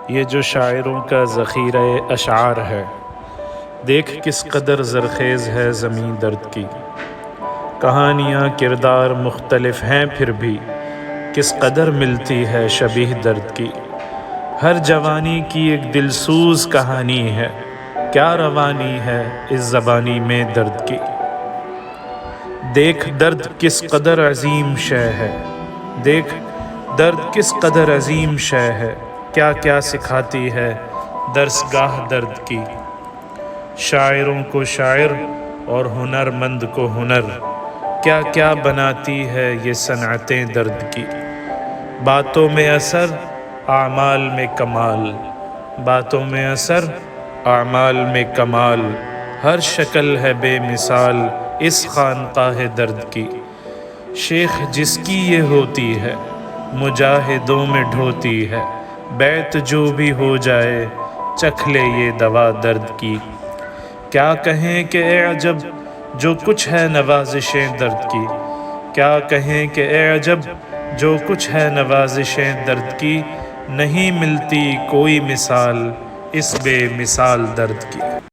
یہ جو شاعروں کا ذخیرہ اشعار ہے، دیکھ کس قدر زرخیز ہے زمین درد کی۔ کہانیاں کردار مختلف ہیں پھر بھی کس قدر ملتی ہے شبیہ درد کی۔ ہر جوانی کی ایک دلسوز کہانی ہے، کیا روانی ہے اس زبانی میں درد کی۔ دیکھ درد کس قدر عظیم شے ہے، دیکھ درد کس قدر عظیم شے ہے، کیا کیا سکھاتی ہے درس گاہ درد کی۔ شاعروں کو شاعر اور ہنر مند کو ہنر، کیا کیا بناتی ہے یہ صنعتیں درد کی۔ باتوں میں اثر اعمال میں کمال، باتوں میں اثر اعمال میں کمال، ہر شکل ہے بے مثال اس خانقاہ درد کی۔ شیخ جس کی یہ ہوتی ہے مجاہدوں میں ڈھوتی ہے، بیعت جو بھی ہو جائے چکھ لے یہ دوا درد کی۔ کیا کہیں کہ اے عجب جو کچھ ہے نوازشیں درد کی، کیا کہیں کہ اے عجب جو کچھ ہے نوازشیں درد کی، نہیں ملتی کوئی مثال اس بے مثال درد کی۔